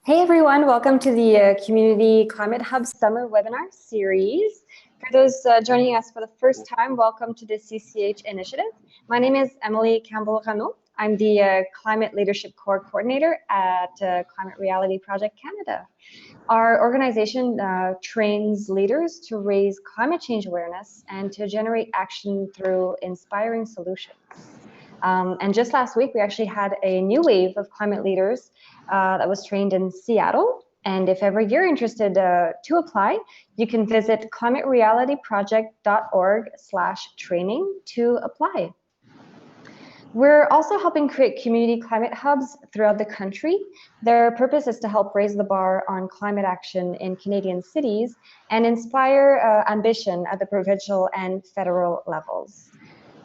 Hey everyone, welcome to the Community Climate Hub Summer Webinar Series. For those joining us for the first time, welcome to the CCH initiative. My name is Emily Campbell-Rano. I'm the Climate Leadership Core Coordinator at Climate Reality Project Canada. Our organization trains leaders to raise climate change awareness and to generate action through inspiring solutions. And just last week, we actually had a new wave of climate leaders that was trained in Seattle. And if ever you're interested to apply, you can visit climaterealityproject.org/training to apply. We're also helping create community climate hubs throughout the country. Their purpose is to help raise the bar on climate action in Canadian cities and inspire ambition at the provincial and federal levels.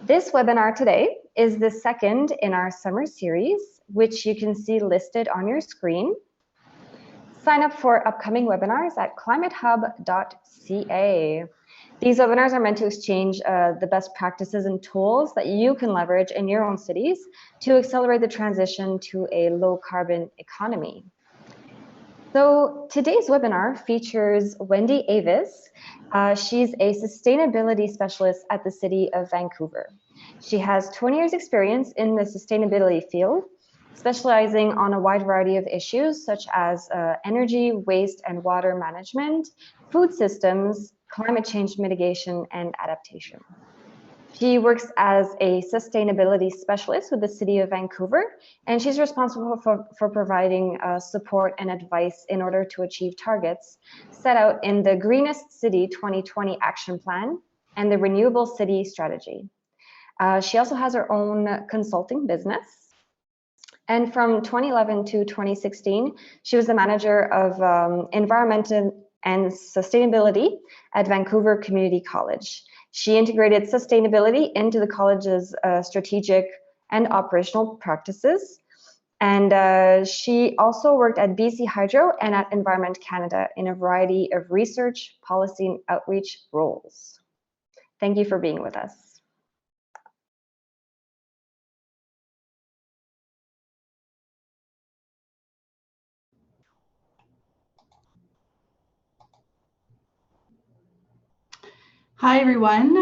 This webinar today is the second in our summer series, which you can see listed on your screen. Sign up for upcoming webinars at climatehub.ca. These webinars are meant to exchange the best practices and tools that you can leverage in your own cities to accelerate the transition to a low carbon economy. So today's webinar features Wendy Avis. She's a sustainability specialist at the City of Vancouver. She has 20 years experience in the sustainability field, specializing on a wide variety of issues such as energy, waste and water management, food systems, climate change mitigation and adaptation. She works as a sustainability specialist with the City of Vancouver, and she's responsible for providing support and advice in order to achieve targets set out in the Greenest City 2020 Action Plan and the Renewable City Strategy. She also has her own consulting business. And from 2011 to 2016, she was the manager of environment and sustainability at Vancouver Community College. She integrated sustainability into the college's strategic and operational practices. And she also worked at BC Hydro and at Environment Canada in a variety of research, policy, and outreach roles. Thank you for being with us. Hi, everyone.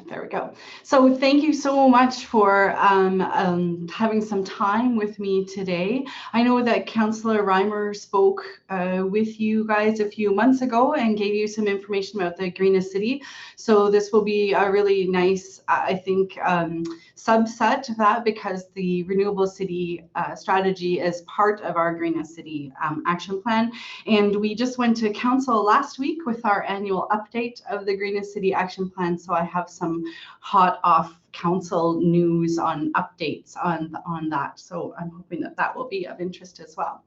There we go. So thank you so much for having some time with me today. I know that Councillor Reimer spoke with you guys a few months ago and gave you some information about the Greenest City. So this will be a really nice, I think, subset of that, because the Renewable City Strategy is part of our Greenest City Action Plan. And we just went to Council last week with our annual update of the Greenest City Action Plan. So I have some hot off Council news on updates on that. So I'm hoping that that will be of interest as well.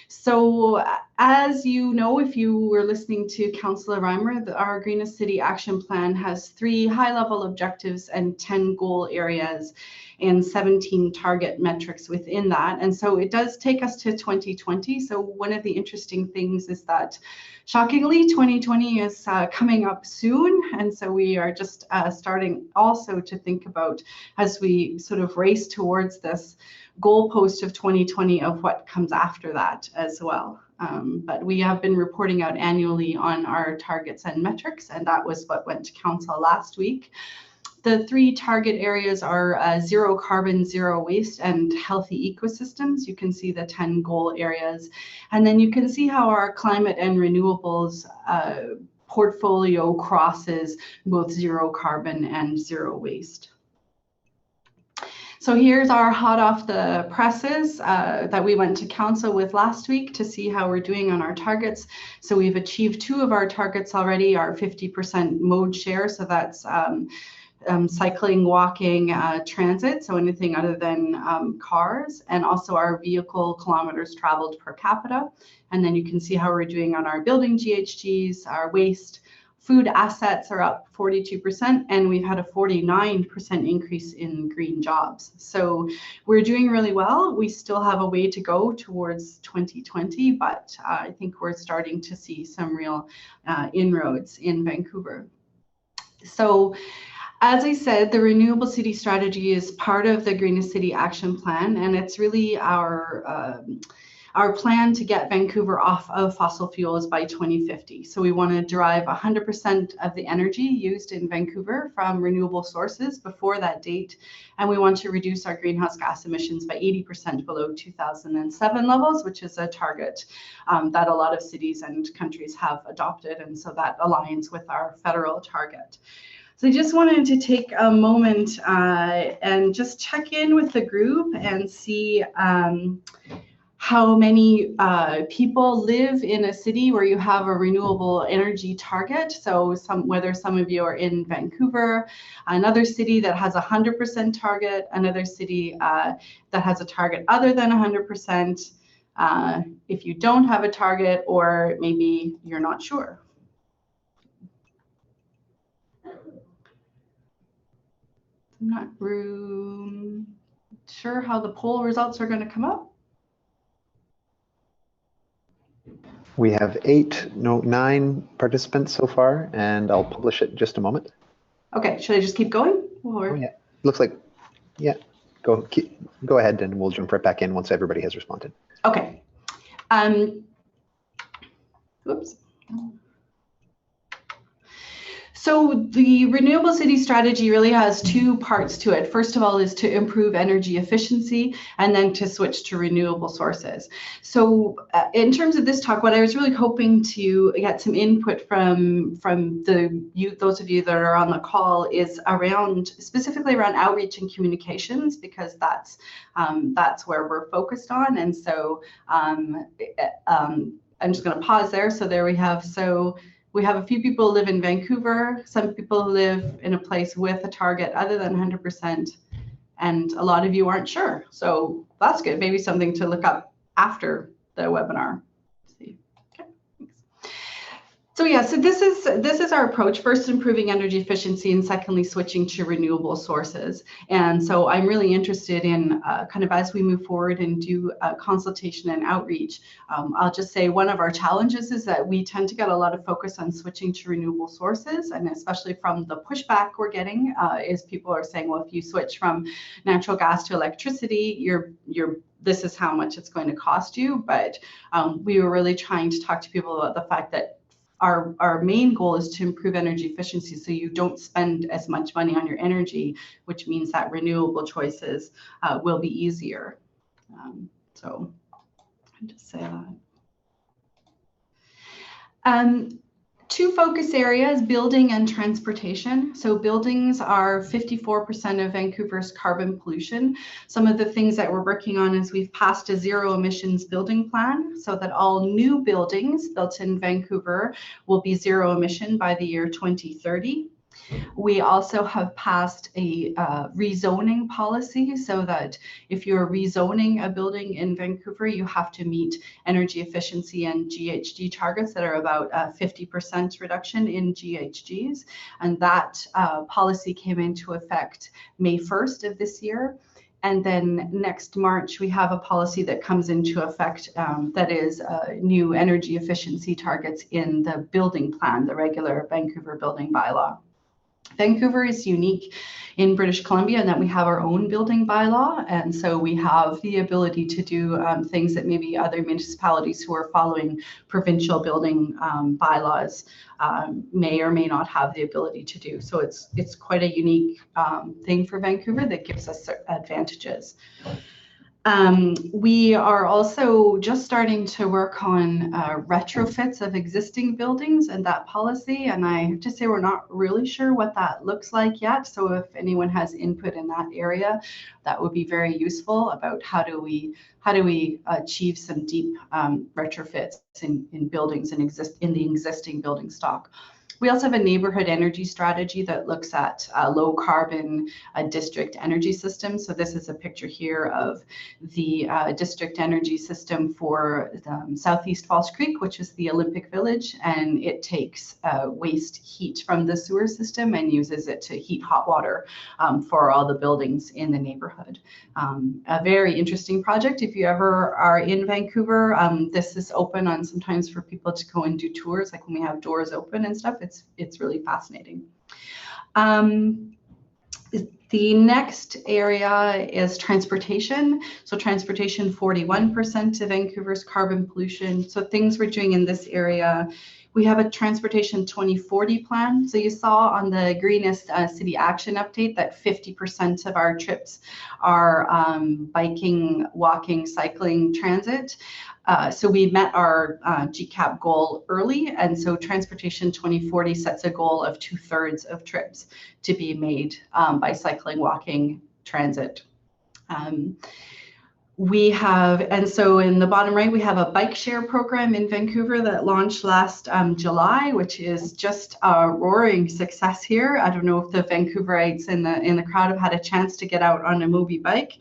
So as you know, if you were listening to Councillor Reimer, our Greenest City Action Plan has 3 high-level objectives and 10 goal areas and 17 target metrics within that. And so it does take us to 2020. So one of the interesting things is that, shockingly, 2020 is coming up soon. And so we are just starting also to think about, as we sort of race towards this goalpost of 2020, of what comes after that as well. But we have been reporting out annually on our targets and metrics, and that was what went to Council last week. The 3 target areas are zero carbon, zero waste, and healthy ecosystems. You can see the 10 goal areas. And then you can see how our climate and renewables portfolio crosses both zero carbon and zero waste. So here's our hot off the presses that we went to Council with last week to see how we're doing on our targets. So we've achieved 2 of our targets already, our 50% mode share. So that's cycling, walking, transit, so anything other than cars, and also our vehicle kilometers traveled per capita. And then you can see how we're doing on our building GHGs, our waste. Food assets are up 42%, and we've had a 49% increase in green jobs. So we're doing really well. We still have a way to go towards 2020, but I think we're starting to see some real inroads in Vancouver. So As I said, the Renewable City Strategy is part of the Greenest City Action Plan, and it's really our plan to get Vancouver off of fossil fuels by 2050. So we want to derive 100% of the energy used in Vancouver from renewable sources before that date, and we want to reduce our greenhouse gas emissions by 80% below 2007 levels, which is a target that a lot of cities and countries have adopted, and so that aligns with our federal target. So I just wanted to take a moment and just check in with the group and see how many people live in a city where you have a renewable energy target. So whether some of you are in Vancouver, another city that has a 100% target, another city that has a target other than 100%, if you don't have a target, or maybe you're not sure. I'm not sure how the poll results are going to come up. We have 9 participants so far, and I'll publish it in just a moment. Okay, should I just keep going? Or? Oh, yeah, looks like, yeah, go ahead and we'll jump right back in once everybody has responded. Okay. Whoops. So the Renewable City Strategy really has 2 parts to it. First of all is to improve energy efficiency, and then to switch to renewable sources. So in terms of this talk, what I was really hoping to get some input from those of you that are on the call is specifically around outreach and communications, because that's where we're focused on. And so I'm just going to pause there. So there we have. So we have a few people who live in Vancouver, some people who live in a place with a target other than 100%, and a lot of you aren't sure. So that's good. Maybe something to look up after the webinar. See. Okay. Thanks. So yeah, so this is our approach. First, improving energy efficiency, and secondly, switching to renewable sources. And so I'm really interested in kind of, as we move forward and do consultation and outreach, I'll just say one of our challenges is that we tend to get a lot of focus on switching to renewable sources, and especially from the pushback we're getting is people are saying, well, if you switch from natural gas to electricity, this is how much it's going to cost you. But we were really trying to talk to people about the fact that our main goal is to improve energy efficiency, so you don't spend as much money on your energy, which means that renewable choices will be easier. So I'll just say that. 2 focus areas, building and transportation. So buildings are 54% of Vancouver's carbon pollution. Some of the things that we're working on is we've passed a zero emissions building plan, so that all new buildings built in Vancouver will be zero emission by the year 2030. We also have passed a rezoning policy, so that if you're rezoning a building in Vancouver, you have to meet energy efficiency and GHG targets that are about 50% reduction in GHGs. And that policy came into effect May 1st of this year. And then next March, we have a policy that comes into effect that is new energy efficiency targets in the building plan, the regular Vancouver building bylaw. Vancouver is unique in British Columbia in that we have our own building bylaw, and so we have the ability to do things that maybe other municipalities who are following provincial building bylaws may or may not have the ability to do. So it's quite a unique thing for Vancouver that gives us advantages. We are also just starting to work on retrofits of existing buildings and that policy, and I have to say we're not really sure what that looks like yet. So if anyone has input in that area, that would be very useful about how do we achieve some deep retrofits in buildings and in the existing building stock. We also have a neighborhood energy strategy that looks at low carbon district energy systems. So this is a picture here of the district energy system for Southeast False Creek, which is the Olympic Village, and it takes waste heat from the sewer system and uses it to heat hot water for all the buildings in the neighborhood. A very interesting project. If you ever are in Vancouver, this is open on sometimes for people to go and do tours, like when we have doors open and stuff. It's really fascinating. The next area is transportation. So transportation, 41% of Vancouver's carbon pollution. So things we're doing in this area. We have a transportation 2040 plan. So you saw on the Greenest City Action update that 50% of our trips are biking, walking, cycling, transit. So we met our GCAP goal early, and so Transportation 2040 sets a goal of 2/3 of trips to be made by cycling, walking, transit. We have, and so in the bottom right, we have a bike share program in Vancouver that launched last July, which is just a roaring success here. I don't know if the Vancouverites in the crowd have had a chance to get out on a Mobi bike,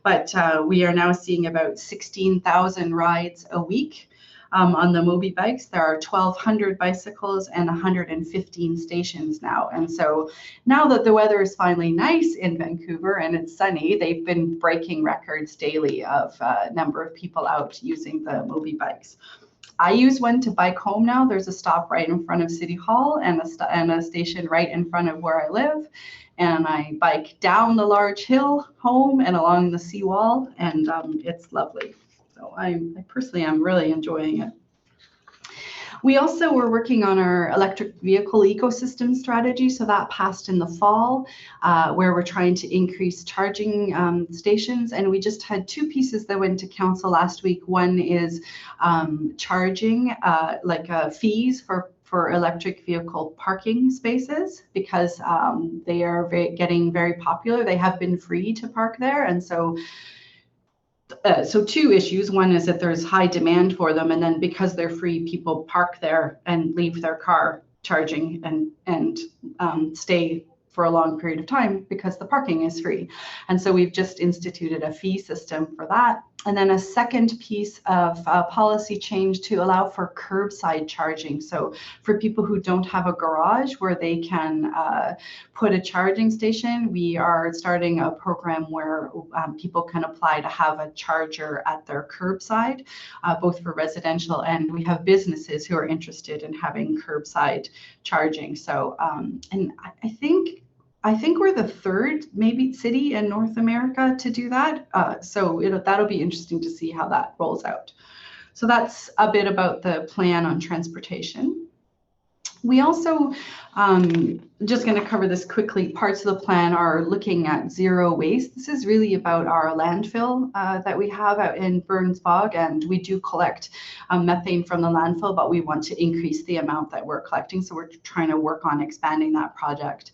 but we are now seeing about 16,000 rides a week. On the Mobi bikes, there are 1,200 bicycles and 115 stations now. And so now that the weather is finally nice in Vancouver and it's sunny, they've been breaking records daily of number of people out using the Mobi bikes. I use one to bike home now. There's a stop right in front of City Hall and a station right in front of where I live. And I bike down the large hill home and along the seawall, and it's lovely. So I personally am really enjoying it. We also were working on our electric vehicle ecosystem strategy. So that passed in the fall, where we're trying to increase charging stations. And we just had two pieces that went to council last week. One is charging, fees for electric vehicle parking spaces, because they are getting very popular. They have been free to park there. And so two issues. One is that there's high demand for them, and then because they're free, people park there and leave their car charging and stay for a long period of time because the parking is free. And so we've just instituted a fee system for that. And then a second piece of policy change to allow for curbside charging. So for people who don't have a garage where they can put a charging station, we are starting a program where people can apply to have a charger at their curbside, both for residential, and we have businesses who are interested in having curbside charging. So, and I think we're the third maybe city in North America to do that. So that'll be interesting to see how that rolls out. So that's a bit about the plan on transportation. We also, just going to cover this quickly, parts of the plan are looking at zero waste. This is really about our landfill that we have out in Burns Bog, and we do collect methane from the landfill, but we want to increase the amount that we're collecting. So we're trying to work on expanding that project.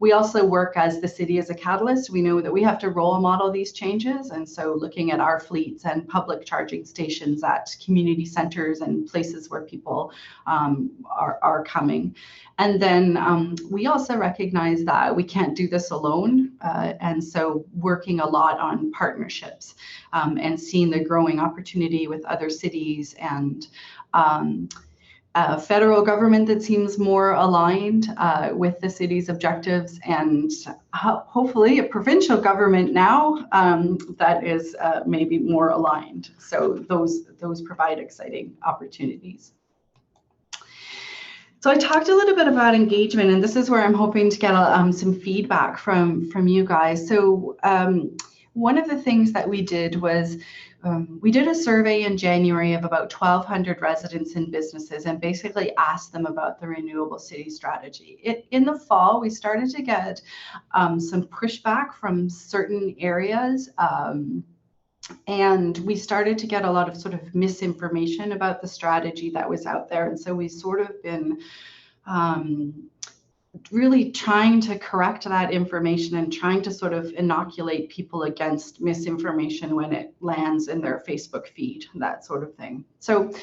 We also work as the city as a catalyst. We know that we have to role model these changes. And so looking at our fleets and public charging stations at community centers and places where people are coming. And then we also recognize that we can't do this alone. And so working a lot on partnerships and seeing the growing opportunity with other cities and a federal government that seems more aligned with the city's objectives, and hopefully a provincial government now that is maybe more aligned. So those provide exciting opportunities. So I talked a little bit about engagement, and this is where I'm hoping to get some feedback from you guys. So one of the things that we did was we did a survey in January of about 1,200 residents and businesses and basically asked them about the Renewable City Strategy. In the fall, we started to get some pushback from certain areas, and we started to get a lot of sort of misinformation about the strategy that was out there. And so we've sort of been really trying to correct that information and trying to sort of inoculate people against misinformation when it lands in their Facebook feed, that sort of thing. So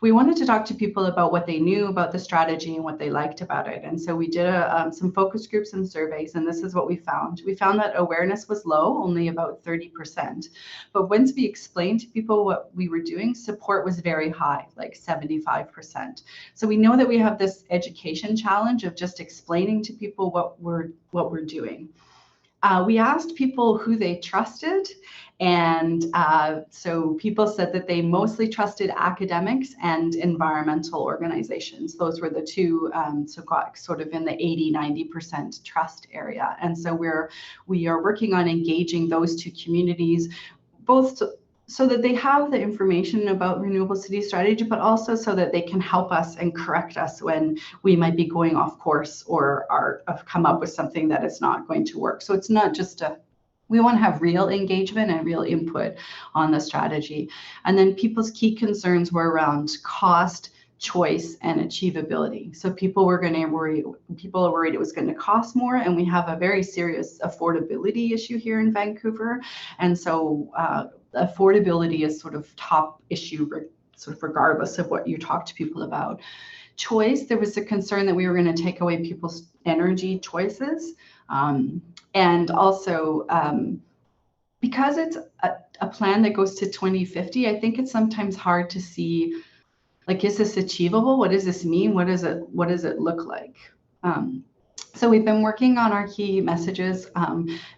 we wanted to talk to people about what they knew about the strategy and what they liked about it. And so we did some focus groups and surveys, and this is what we found. We found that awareness was low, only about 30%. But once we explained to people what we were doing, support was very high, like 75%. So we know that we have this education challenge of just explaining to people what we're doing. We asked people who they trusted, and so people said that they mostly trusted academics and environmental organizations. Those were the two, so got sort of in the 80–90% trust area. And so we are working on engaging those two communities, both so that they have the information about Renewable City Strategy, but also so that they can help us and correct us when we might be going off course or have come up with something that is not going to work. So it's not just we want to have real engagement and real input on the strategy. And then people's key concerns were around cost, choice, and achievability. So people were worried it was going to cost more, and we have a very serious affordability issue here in Vancouver. And so affordability is sort of top issue, sort of regardless of what you talk to people about. Choice, there was a concern that we were going to take away people's energy choices. And also, because it's a plan that goes to 2050, I think it's sometimes hard to see, like, is this achievable? What does this mean? What does it look like? So we've been working on our key messages,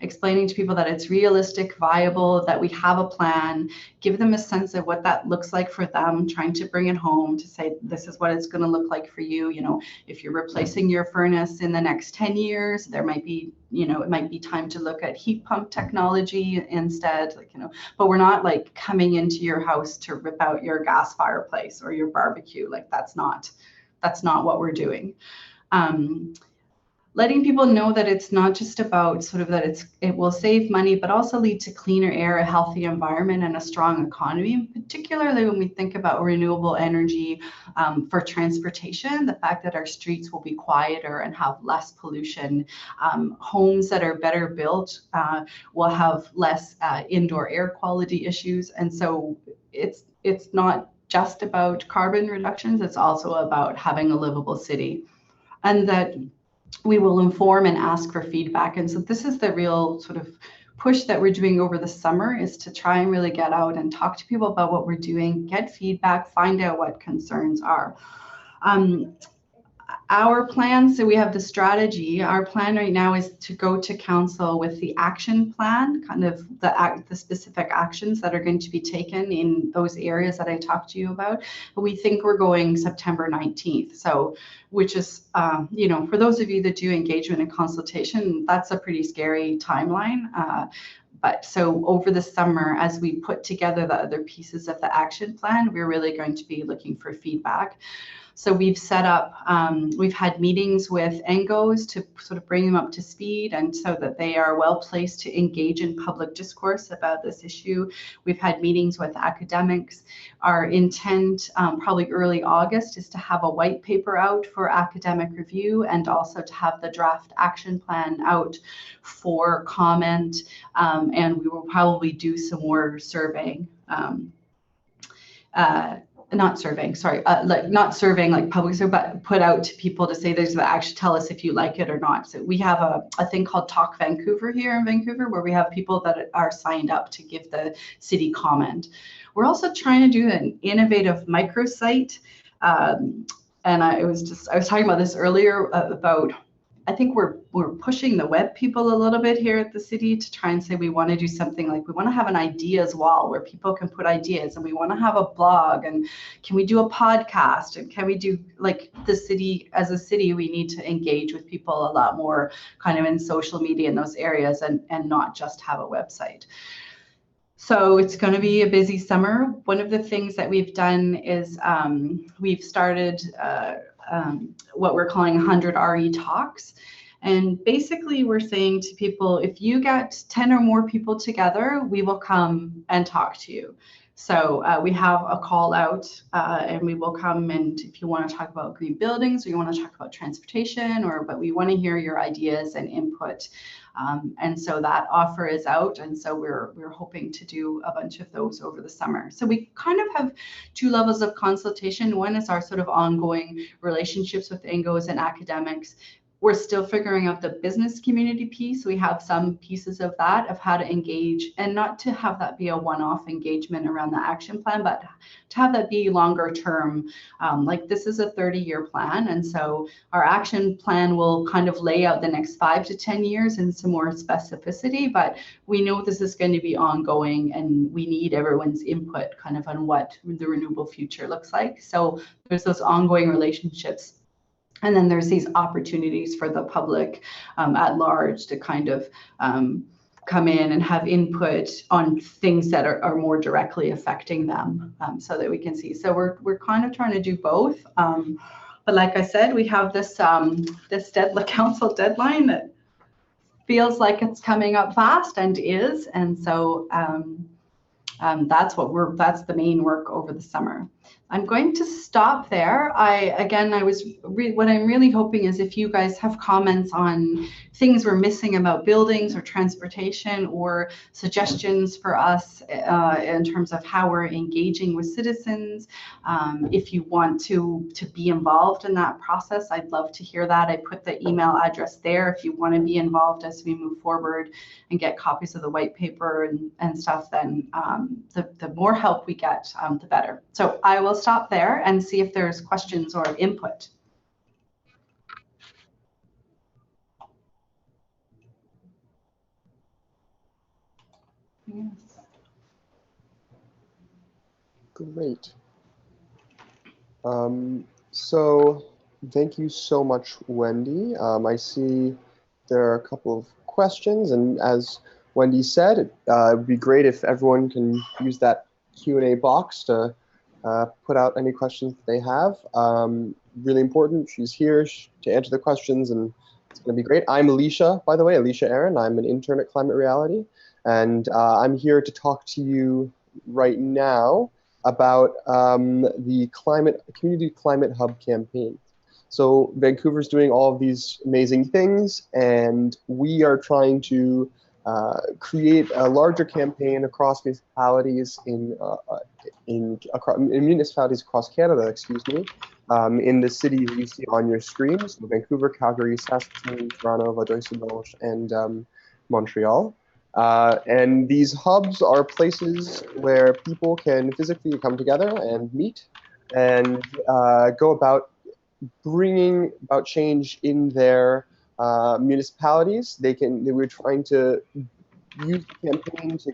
explaining to people that it's realistic, viable, that we have a plan, give them a sense of what that looks like for them, trying to bring it home to say, this is what it's going to look like for you. You know, if you're replacing your furnace in the next 10 years, there might be, it might be time to look at heat pump technology instead, but we're not like coming into your house to rip out your gas fireplace or your barbecue. Like that's not what we're doing. Letting people know that it's not just about sort of that it will save money, but also lead to cleaner air, a healthy environment, and a strong economy, particularly when we think about renewable energy for transportation, the fact that our streets will be quieter and have less pollution. Homes that are better built will have less indoor air quality issues. And so it's not just about carbon reductions, it's also about having a livable city. And that we will inform and ask for feedback. And so this is the real sort of push that we're doing over the summer, is to try and really get out and talk to people about what we're doing, get feedback, find out what concerns are. Our plan, so we have the strategy. Our plan right now is to go to council with the action plan, kind of the specific actions that are going to be taken in those areas that I talked to you about. But we think we're going September 19th. So, which is, for those of you that do engagement and consultation, that's a pretty scary timeline. But so over the summer, as we put together the other pieces of the action plan, we're really going to be looking for feedback. So we've set up, we've had meetings with NGOs to sort of bring them up to speed, and so that they are well placed to engage in public discourse about this issue. We've had meetings with academics. Our intent, probably early August, is to have a white paper out for academic review, and also to have the draft action plan out for comment. And we will probably do some more surveying. Not surveying like public survey, but put out to people to say there's actually tell us if you like it or not. So we have a thing called Talk Vancouver here in Vancouver, where we have people that are signed up to give the city comment. We're also trying to do an innovative microsite. And I was talking about this earlier about, I think we're pushing the web people a little bit here at the city to try and say we want to do something like, we want to have an ideas wall where people can put ideas, and we want to have a blog, and can we do a podcast, and can we do, like, the city, as a city, we need to engage with people a lot more kind of in social media in those areas, and not just have a website. So it's going to be a busy summer. One of the things that we've done is we've started what we're calling 100 RE talks. And basically we're saying to people, if you get 10 or more people together, we will come and talk to you. So we have a call out and we will come, and if you want to talk about green buildings, or you want to talk about transportation, but we want to hear your ideas and input. And so that offer is out, and so we're hoping to do a bunch of those over the summer. So we kind of have two levels of consultation. One is our sort of ongoing relationships with NGOs and academics, We're still figuring out the business community piece. We have some pieces of that, of how to engage, and not to have that be a one-off engagement around the action plan, but to have that be longer term. Like this is a 30-year plan, and so our action plan will kind of lay out the next 5 to 10 years in some more specificity, but we know this is going to be ongoing, and we need everyone's input kind of on what the renewable future looks like. So there's those ongoing relationships. And then there's these opportunities for the public at large to kind of come in and have input on things that are more directly affecting them, so that we can see. So we're kind of trying to do both. But like I said, we have this council deadline that feels like it's coming up fast, and is. And so that's the main work over the summer. I'm going to stop there. What I'm really hoping is if you guys have comments on things we're missing about buildings or transportation, or suggestions for us in terms of how we're engaging with citizens. If you want to be involved in that process, I'd love to hear that. I put the email address there if you want to be involved as we move forward and get copies of the white paper and stuff. Then the more help we get, the better. So I will stop there and see if there's questions or input. Yes. Great. So thank you so much, Wendy. I see there are a couple of questions, and as Wendy said, it would be great if everyone can use that Q&A box to put out any questions they have. Really important, she's here to answer the questions, and it's going to be great. I'm Alicia, by the way, Alicia Aaron. I'm an intern at Climate Reality, and I'm here to talk to you right now about the Community Climate Hub campaign. So Vancouver's doing all of these amazing things, and we are trying to create a larger campaign across municipalities in municipalities across Canada, in the cities you see on your screen, so Vancouver, Calgary, Saskatoon, Toronto, Vaudreuil-Soulanges, and Montreal. And these hubs are places where people can physically come together and meet and go about bringing about change in their municipalities. We're trying to use the campaign to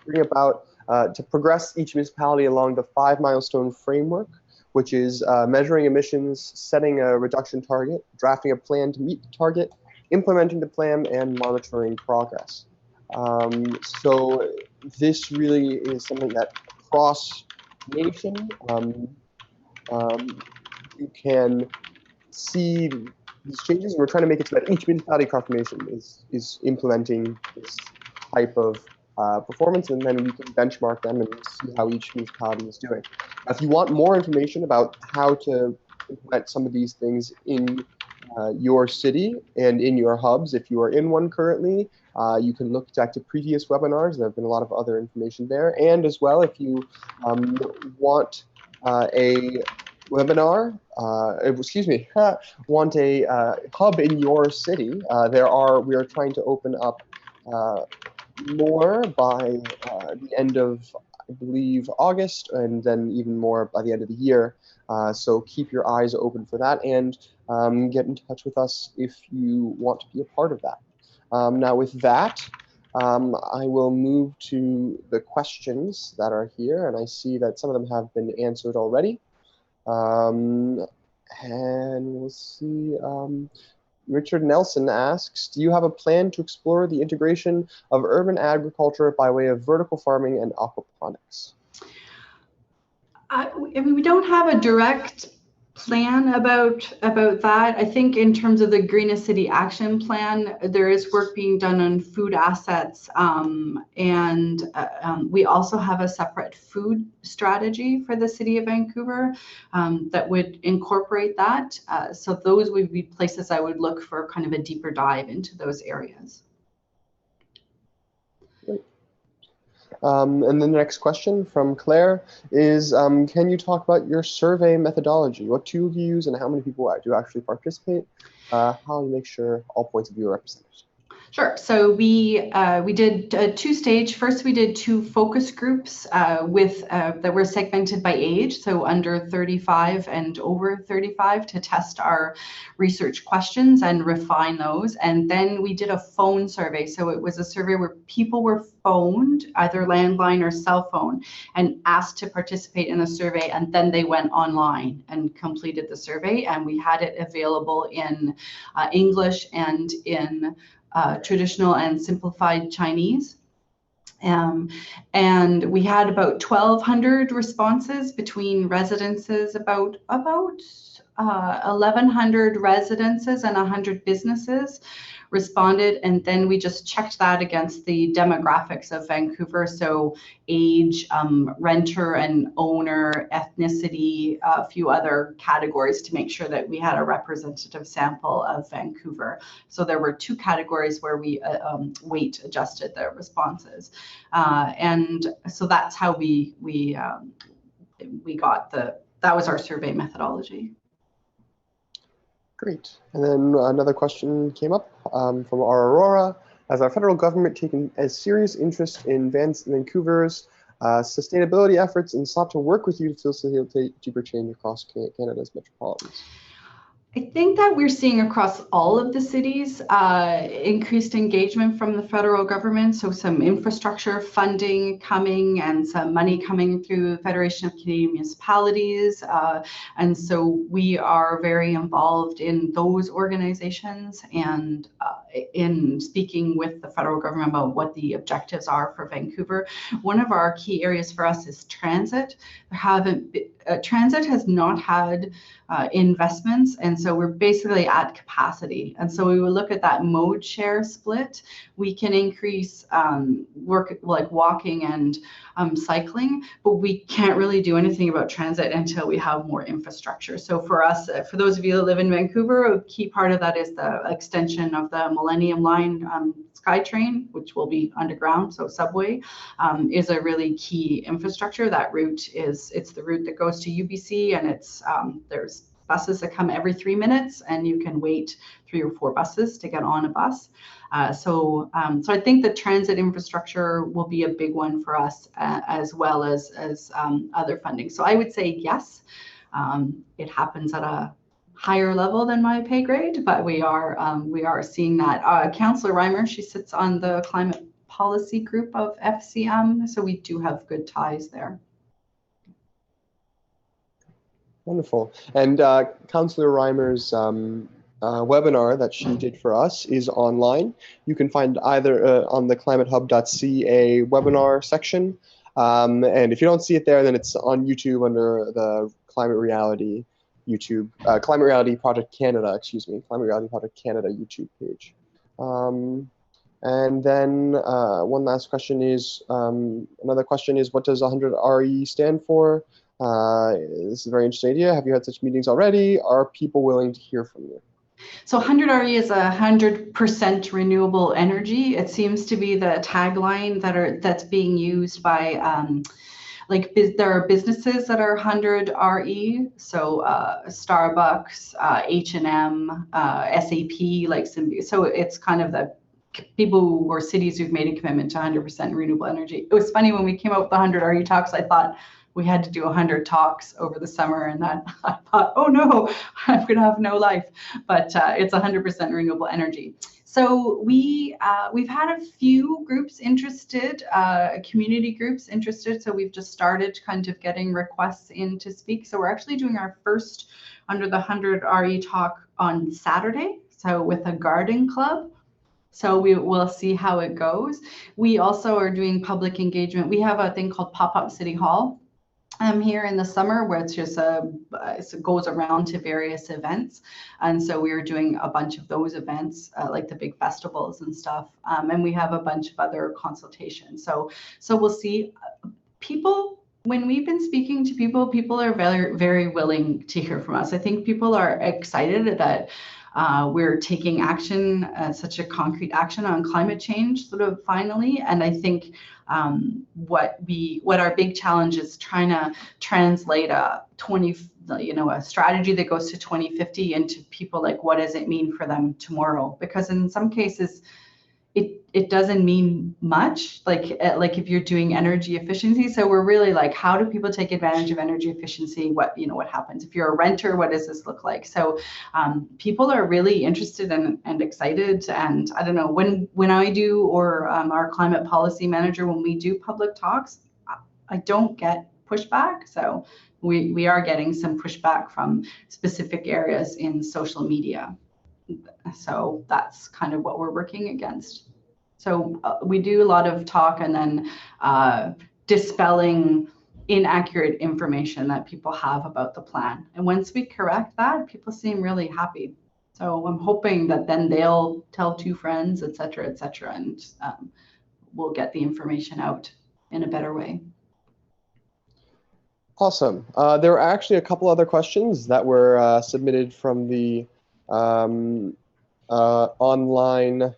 bring about, to progress each municipality along the 5 milestone framework, which is measuring emissions, setting a reduction target, drafting a plan to meet the target, implementing the plan, and monitoring progress. So this really is something that across nation, you can see these changes, and we're trying to make it so that each municipality across the nation is implementing this type of performance, and then we can benchmark them and see how each municipality is doing. If you want more information about how to implement some of these things in your city and in your hubs, if you are in one currently, you can look back to previous webinars. There have been a lot of other information there. And as well, if you want a webinar, want a hub in your city, we are trying to open up more by the end of, I believe, August, and then even more by the end of the year. So keep your eyes open for that, and get in touch with us if you want to be a part of that. Now with that, I will move to the questions that are here, and I see that some of them have been answered already. And we'll see. Richard Nelson asks, do you have a plan to explore the integration of urban agriculture by way of vertical farming and aquaponics? I mean, we don't have a direct plan about that. I think in terms of the Greenest City Action Plan, there is work being done on food assets, and we also have a separate food strategy for the city of Vancouver that would incorporate that. So those would be places I would look for kind of a deeper dive into those areas. Great. And then the next question from Claire is, can you talk about your survey methodology? What tool do you use and how many people do actually participate? How you make sure all points of view are represented? Sure. So we did a two-stage. First, we did 2 focus groups that were segmented by age, so under 35 and over 35, to test our research questions and refine those. And then we did a phone survey. So it was a survey where people were phoned, either landline or cell phone, and asked to participate in a survey, and then they went online and completed the survey. And we had it available in English and in traditional and simplified Chinese. And we had about 1,200 responses between residences, about 1,100 residences and 100 businesses responded, and then we just checked that against the demographics of Vancouver, so age, renter and owner, ethnicity, a few other categories to make sure that we had a representative sample of Vancouver. So there were 2 categories where we weight adjusted the responses, and so that's how we got that was our survey methodology. Great. And then another question came up from our Aurora. Has our federal government taken a serious interest in Vancouver's sustainability efforts and sought to work with you to facilitate deeper change across Canada's metropolitans? I think that we're seeing across all of the cities increased engagement from the federal government. So some infrastructure funding coming and some money coming through the Federation of Canadian Municipalities. And so we are very involved in those organizations and in speaking with the federal government about what the objectives are for Vancouver. One of our key areas for us is transit. Transit has not had investments, and so we're basically at capacity. And so we will look at that mode share split. We can increase work like walking and cycling, but we can't really do anything about transit until we have more infrastructure. So for us, for those of you that live in Vancouver, a key part of that is the extension of the Millennium Line SkyTrain, which will be underground, so subway, is a really key infrastructure. That route it's the route that goes to UBC, and it's there's buses that come every 3 minutes, and you can wait 3 or 4 buses to get on a bus. So I think the transit infrastructure will be a big one for us, as well as other funding. So I would say yes, it happens at a higher level than my pay grade, but we are seeing that. Councillor Reimer, she sits on the climate policy group of FCM, so we do have good ties there. Wonderful. And Councillor Reimer's webinar that she did for us is online. You can find either on the climatehub.ca webinar section. And if you don't see it there, then it's on YouTube under the Climate Reality YouTube, Climate Reality Project Canada, Climate Reality Project Canada YouTube page. And then one last question is, another question is, what does 100 RE stand for? This is a very interesting idea. Have you had such meetings already? Are people willing to hear from you? So 100 RE is 100% renewable energy. It seems to be the tagline that's being used by there are businesses that are 100 RE. So Starbucks, H&M, SAP, so it's kind of the people or cities who've made a commitment to 100% renewable energy. It was funny when we came out with the 100 RE talks, I thought we had to do 100 talks over the summer, and that I thought, oh no, I'm going to have no life. But it's 100% renewable energy. So we've had a few groups interested, community groups interested. So we've just started kind of getting requests in to speak. So we're actually doing our first under the 100 RE talk on Saturday. So with a garden club. So we will see how it goes. We also are doing public engagement. We have a thing called Pop-Up City Hall here in the summer, where it's just it goes around to various events. And so we are doing a bunch of those events, like the big festivals and stuff. And we have a bunch of other consultations. So we'll see. People, when we've been speaking to people are very, very willing to hear from us. I think people are excited that we're taking action, such a concrete action on climate change, sort of finally. And I think what our big challenge is trying to translate a strategy that goes to 2050 into people, like, what does it mean for them tomorrow? Because in some cases, it doesn't mean much, like if you're doing energy efficiency. So we're really like, how do people take advantage of energy efficiency? What happens if you're a renter? What does this look like? So people are really interested and excited. And I don't know, when I do, or our climate policy manager, when we do public talks, I don't get pushback. So we are getting some pushback from specific areas in social media. So that's kind of what we're working against. So we do a lot of talk and then dispelling inaccurate information that people have about the plan. And once we correct that, people seem really happy. So I'm hoping that then they'll tell 2 friends, et cetera, and we'll get the information out in a better way. Awesome. There were actually a couple other questions that were submitted from the online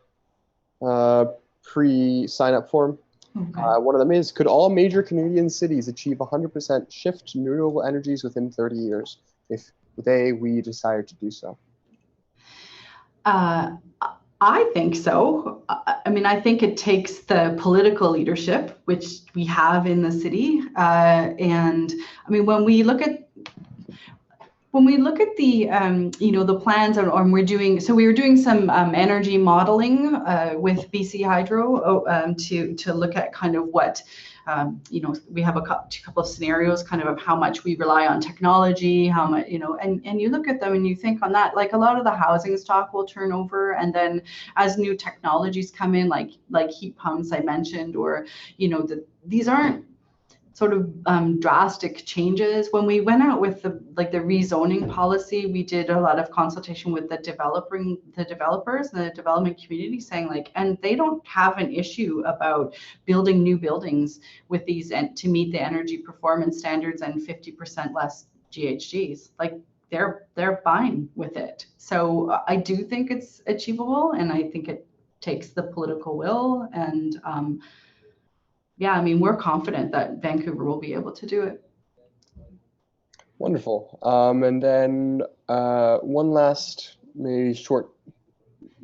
pre-sign-up form. Okay. One of them is, could all major Canadian cities achieve 100% shift to renewable energies within 30 years if we desire to do so? I think so. I mean, I think it takes the political leadership, which we have in the city. And I mean, when we look at the the plans, or we were doing some energy modeling with BC Hydro to look at kind of what we have a couple of scenarios kind of how much we rely on technology, how much, and you look at them and you think on that, like a lot of the housing stock will turn over, and then as new technologies come in, like heat pumps I mentioned, or these aren't sort of drastic changes. When we went out with the rezoning policy, we did a lot of consultation with the developers and the development community, saying and they don't have an issue about building new buildings with these and to meet the energy performance standards and 50% less GHGs. Like they're fine with it. So I do think it's achievable, and I think it takes the political will, and yeah, I mean, we're confident that Vancouver will be able to do it. Wonderful. And then one last, maybe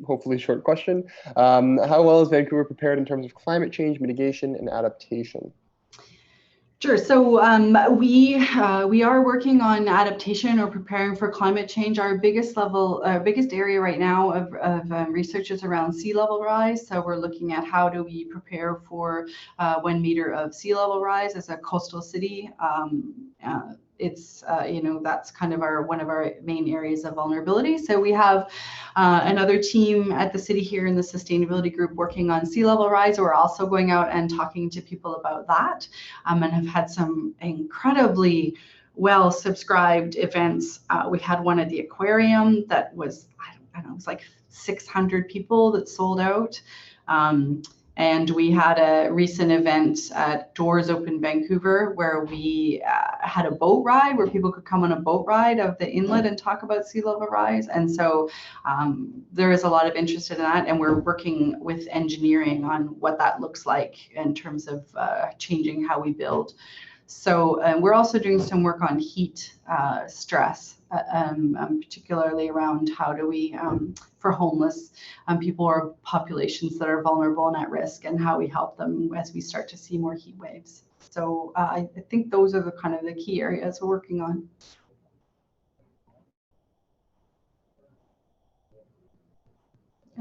hopefully short question. How well is Vancouver prepared in terms of climate change mitigation and adaptation? Sure. So we are working on adaptation or preparing for climate change. Our biggest area right now of research is around sea level rise. So we're looking at how do we prepare for 1 meter of sea level rise as a coastal city. It's that's kind of one of our main areas of vulnerability. So we have another team at the city here in the sustainability group working on sea level rise. We're also going out and talking to people about that, and have had some incredibly well subscribed events. We had one at the aquarium that was, I don't know, it was like 600 people that sold out. And we had a recent event at Doors Open Vancouver where we had a boat ride where people could come on a boat ride of the inlet and talk about sea level rise. And so there is a lot of interest in that, and we're working with engineering on what that looks like in terms of changing how we build. So we're also doing some work on heat stress, particularly around how do we, for homeless people or populations that are vulnerable and at risk, and how we help them as we start to see more heat waves. So I think those are the kind of the key areas we're working on.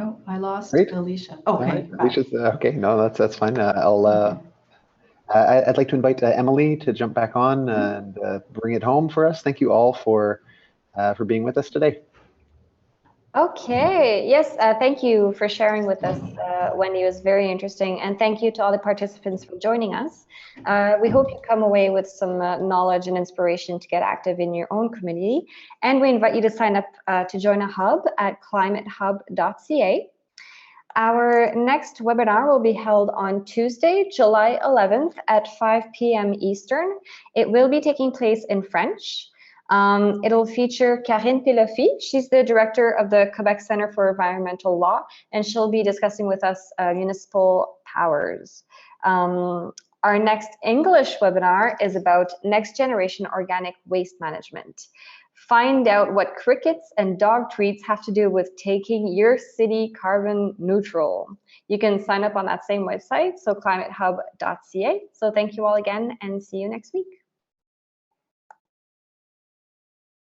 Oh, I lost Alicia. Okay. Right. Alicia's okay. No, that's fine. I'd like to invite Emily to jump back on and bring it home for us. Thank you all for being with us today. Okay, yes, thank you for sharing with us, Wendy. It was very interesting, and thank you to all the participants for joining us. We hope you come away with some knowledge and inspiration to get active in your own community, and we invite you to sign up to join a hub at climatehub.ca. Our next webinar will be held on Tuesday, July 11th at 5 p.m. Eastern. It will be taking place in French. It'll feature Karine Pelofi. She's the director of the Quebec Center for Environmental Law, and she'll be discussing with us municipal powers. Our next English webinar is about next generation organic waste management. Find out what crickets and dog treats have to do with taking your city carbon neutral. You can sign up on that same website, so climatehub.ca. So thank you all again and see you next week.